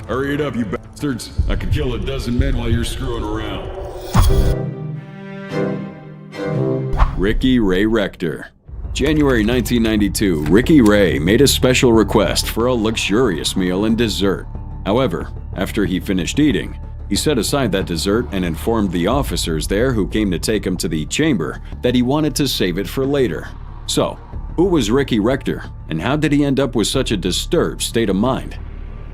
Hurry it up, you bastards. I could kill a dozen men while you're screwing around. Ricky Ray Rector. January 1992, Ricky Ray made a special request for a luxurious meal and dessert. However, after he finished eating, he set aside that dessert and informed the officers there who came to take him to the chamber that he wanted to save it for later. So, who was Ricky Rector, and how did he end up with such a disturbed state of mind?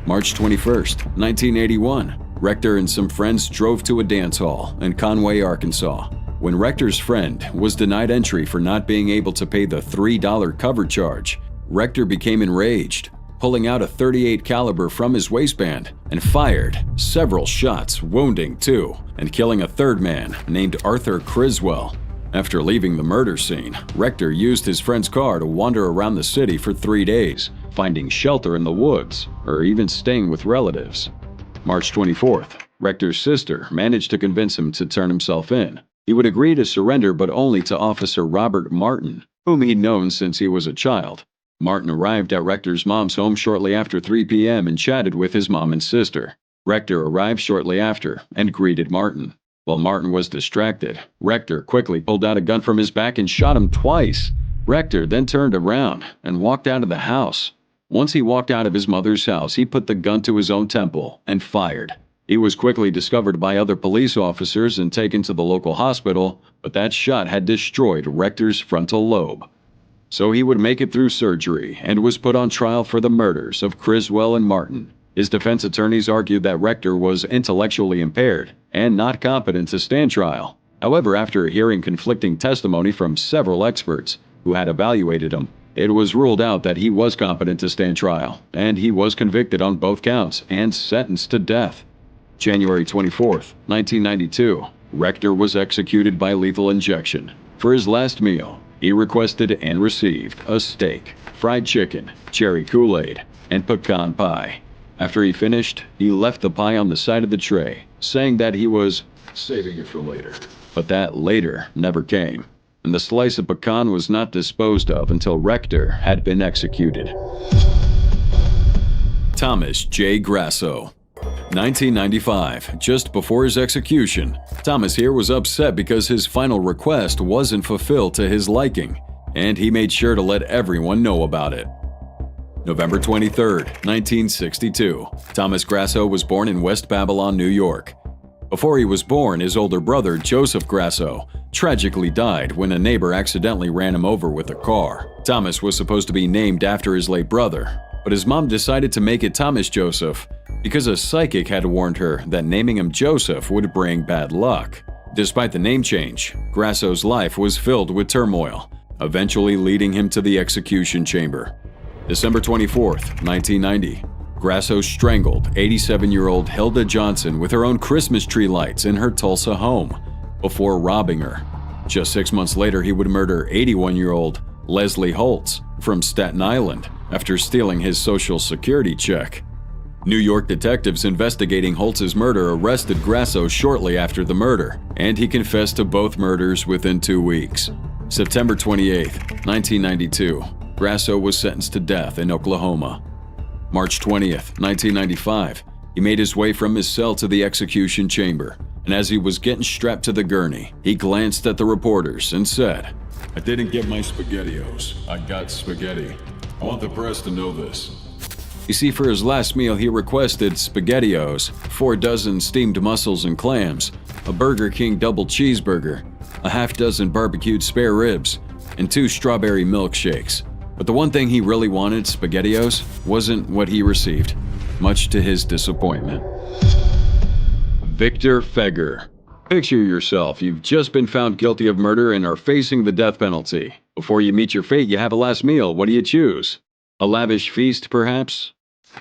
March 21st, 1981, Rector and some friends drove to a dance hall in Conway, Arkansas. When Rector's friend was denied entry for not being able to pay the $3 cover charge, Rector became enraged, pulling out a .38 caliber from his waistband and fired several shots, wounding two and killing a third man named Arthur Criswell. After leaving the murder scene, Rector used his friend's car to wander around the city for 3 days, finding shelter in the woods or even staying with relatives. March 24th, Rector's sister managed to convince him to turn himself in. He would agree to surrender, but only to Officer Robert Martin, whom he'd known since he was a child. Martin arrived at Rector's mom's home shortly after 3 p.m. and chatted with his mom and sister. Rector arrived shortly after and greeted Martin. While Martin was distracted, Rector quickly pulled out a gun from his back and shot him twice. Rector then turned around and walked out of the house. Once he walked out of his mother's house, he put the gun to his own temple and fired. He was quickly discovered by other police officers and taken to the local hospital, but that shot had destroyed Rector's frontal lobe. So he would make it through surgery and was put on trial for the murders of Criswell and Martin. His defense attorneys argued that Rector was intellectually impaired and not competent to stand trial. However, after hearing conflicting testimony from several experts who had evaluated him, it was ruled out that he was competent to stand trial, and he was convicted on both counts and sentenced to death. January 24th, 1992, Rector was executed by lethal injection. For his last meal, he requested and received a steak, fried chicken, cherry Kool-Aid, and pecan pie. After he finished, he left the pie on the side of the tray, saying that he was saving it for later. But that later never came, and the slice of pecan was not disposed of until Rector had been executed. Thomas J. Grasso. 1995, just before his execution, Thomas here was upset because his final request wasn't fulfilled to his liking, and he made sure to let everyone know about it. November 23, 1962, Thomas Grasso was born in West Babylon, New York. Before he was born, his older brother, Joseph Grasso, tragically died when a neighbor accidentally ran him over with a car. Thomas was supposed to be named after his late brother, but his mom decided to make it Thomas Joseph because a psychic had warned her that naming him Joseph would bring bad luck. Despite the name change, Grasso's life was filled with turmoil, eventually leading him to the execution chamber. December 24th, 1990, Grasso strangled 87-year-old Hilda Johnson with her own Christmas tree lights in her Tulsa home before robbing her. Just 6 months later, he would murder 81-year-old Leslie Holtz from Staten Island after stealing his Social Security check. New York detectives investigating Holtz's murder arrested Grasso shortly after the murder, and he confessed to both murders within 2 weeks. September 28, 1992, Grasso was sentenced to death in Oklahoma. March 20th, 1995, he made his way from his cell to the execution chamber, and as he was getting strapped to the gurney, he glanced at the reporters and said, "I didn't get my SpaghettiOs. I got spaghetti. I want the press to know this." You see, for his last meal, he requested SpaghettiOs, 4 dozen steamed mussels and clams, a Burger King double cheeseburger, a half-dozen barbecued spare ribs, and 2 strawberry milkshakes. But the one thing he really wanted, SpaghettiOs, wasn't what he received, much to his disappointment. Victor Feger. Picture yourself, you've just been found guilty of murder and are facing the death penalty. Before you meet your fate, you have a last meal. What do you choose? A lavish feast, perhaps?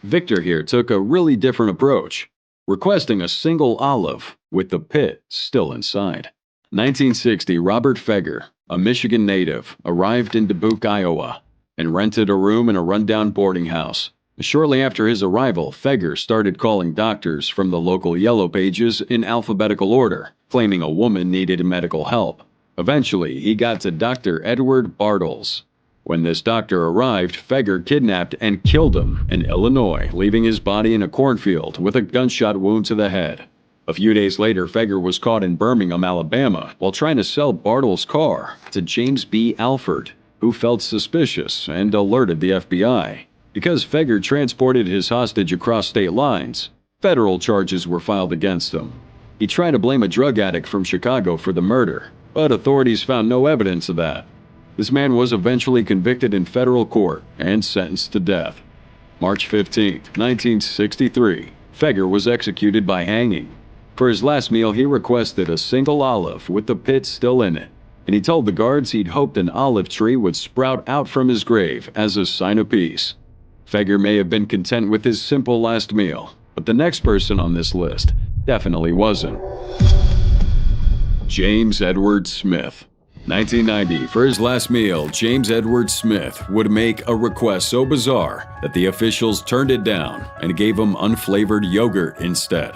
Victor here took a really different approach, requesting a single olive with the pit still inside. 1960, Robert Feger, a Michigan native, arrived in Dubuque, Iowa, and rented a room in a rundown boarding house. Shortly after his arrival, Feger started calling doctors from the local yellow pages in alphabetical order, claiming a woman needed medical help. Eventually, he got to Dr. Edward Bartles. When this doctor arrived, Feger kidnapped and killed him in Illinois, leaving his body in a cornfield with a gunshot wound to the head. A few days later, Feger was caught in Birmingham, Alabama, while trying to sell Bartle's car to James B. Alford, who felt suspicious and alerted the FBI. Because Feger transported his hostage across state lines, federal charges were filed against him. He tried to blame a drug addict from Chicago for the murder, but authorities found no evidence of that. This man was eventually convicted in federal court and sentenced to death. March 15, 1963, Feger was executed by hanging. For his last meal, he requested a single olive with the pit still in it, and he told the guards he'd hoped an olive tree would sprout out from his grave as a sign of peace. Feger may have been content with his simple last meal, but the next person on this list definitely wasn't. James Edward Smith. 1990, for his last meal, James Edward Smith would make a request so bizarre that the officials turned it down and gave him unflavored yogurt instead.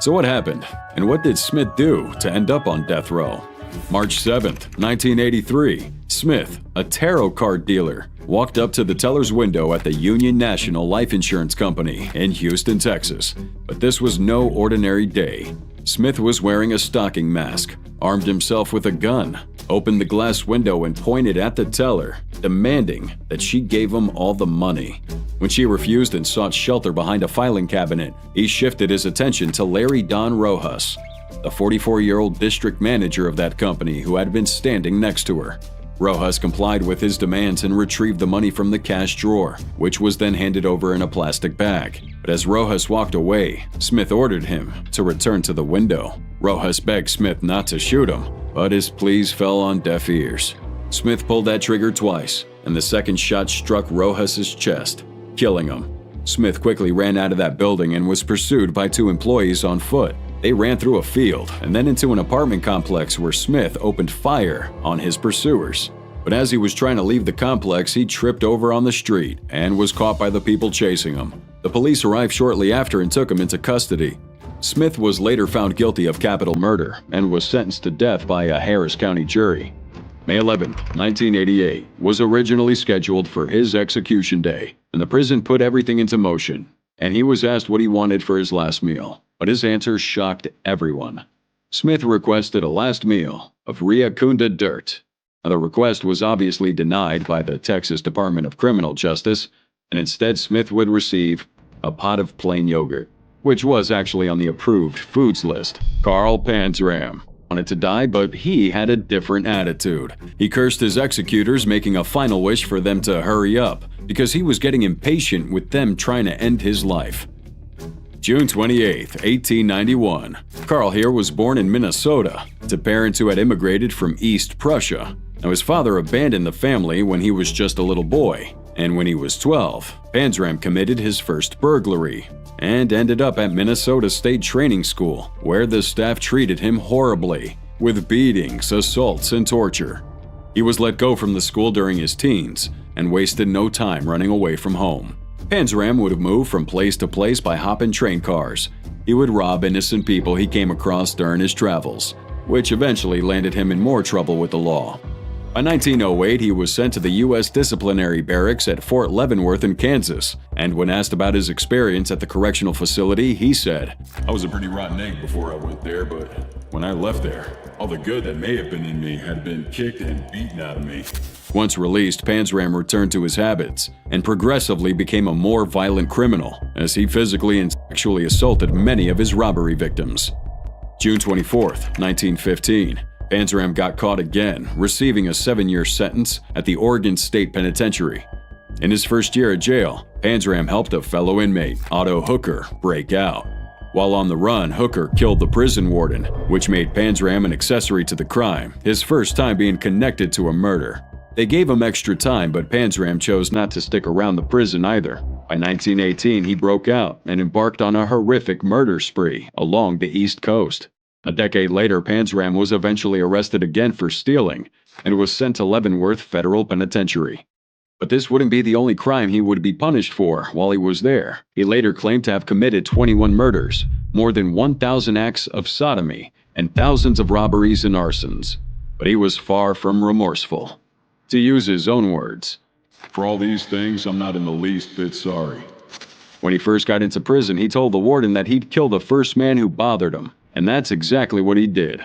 So what happened, and what did Smith do to end up on death row? March 7th, 1983, Smith, a tarot card dealer, walked up to the teller's window at the Union National Life Insurance Company in Houston, Texas. But this was no ordinary day. Smith was wearing a stocking mask, armed himself with a gun, opened the glass window and pointed at the teller, demanding that she give him all the money. When she refused and sought shelter behind a filing cabinet, he shifted his attention to Larry Don Rojas, the 44-year-old district manager of that company who had been standing next to her. Rojas complied with his demands and retrieved the money from the cash drawer, which was then handed over in a plastic bag. But as Rojas walked away, Smith ordered him to return to the window. Rojas begged Smith not to shoot him, but his pleas fell on deaf ears. Smith pulled that trigger twice, and the second shot struck Rojas's chest, killing him. Smith quickly ran out of that building and was pursued by two employees on foot. They ran through a field and then into an apartment complex where Smith opened fire on his pursuers. But as he was trying to leave the complex, he tripped over on the street and was caught by the people chasing him. The police arrived shortly after and took him into custody. Smith was later found guilty of capital murder and was sentenced to death by a Harris County jury. May 11, 1988, was originally scheduled for his execution day, and the prison put everything into motion, and he was asked what he wanted for his last meal. But his answer shocked everyone. Smith requested a last meal of Riacunda dirt. Now, the request was obviously denied by the Texas Department of Criminal Justice, and instead Smith would receive a pot of plain yogurt, which was actually on the approved foods list. Carl Panzram wanted to die, but he had a different attitude. He cursed his executors, making a final wish for them to hurry up, because he was getting impatient with them trying to end his life. June 28, 1891. Carl here was born in Minnesota to parents who had immigrated from East Prussia. Now, his father abandoned the family when he was just a little boy, and when he was 12, Panzram committed his first burglary and ended up at Minnesota State Training School, where the staff treated him horribly, with beatings, assaults, and torture. He was let go from the school during his teens and wasted no time running away from home. Panzram would move from place to place by hopping train cars. He would rob innocent people he came across during his travels, which eventually landed him in more trouble with the law. By 1908, he was sent to the U.S. disciplinary barracks at Fort Leavenworth in Kansas, and when asked about his experience at the correctional facility, he said, "I was a pretty rotten egg before I went there, but when I left there, all the good that may have been in me had been kicked and beaten out of me." Once released, Panzram returned to his habits and progressively became a more violent criminal, as he physically and sexually assaulted many of his robbery victims. June 24, 1915. Panzram got caught again, receiving a 7-year sentence at the Oregon State Penitentiary. In his first year at jail, Panzram helped a fellow inmate, Otto Hooker, break out. While on the run, Hooker killed the prison warden, which made Panzram an accessory to the crime, his first time being connected to a murder. They gave him extra time, but Panzram chose not to stick around the prison either. By 1918, he broke out and embarked on a horrific murder spree along the East Coast. A decade later, Panzram was eventually arrested again for stealing and was sent to Leavenworth Federal Penitentiary. But this wouldn't be the only crime he would be punished for while he was there. He later claimed to have committed 21 murders, more than 1,000 acts of sodomy, and thousands of robberies and arsons. But he was far from remorseful. To use his own words, For all these things, I'm not in the least bit sorry. When he first got into prison, he told the warden that he'd kill the first man who bothered him, and that's exactly what he did.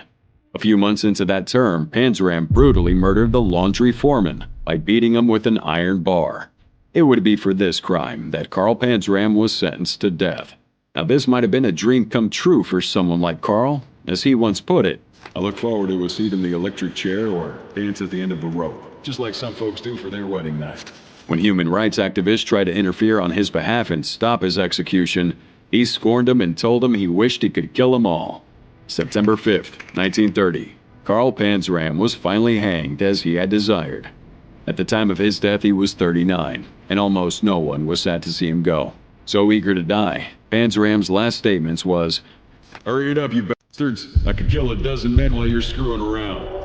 A few months into that term, Panzram brutally murdered the laundry foreman by beating him with an iron bar. It would be for this crime that Carl Panzram was sentenced to death. Now, this might have been a dream come true for someone like Carl. As he once put it, I look forward to a seat in the electric chair or dance at the end of a rope, just like some folks do for their wedding night. When human rights activists tried to interfere on his behalf and stop his execution, he scorned them and told them he wished he could kill them all. September 5th, 1930, Carl Panzram was finally hanged as he had desired. At the time of his death, he was 39, and almost no one was sad to see him go. So eager to die, Panzram's last statements was, "Hurry it up, you bastards. I could kill a dozen men while you're screwing around."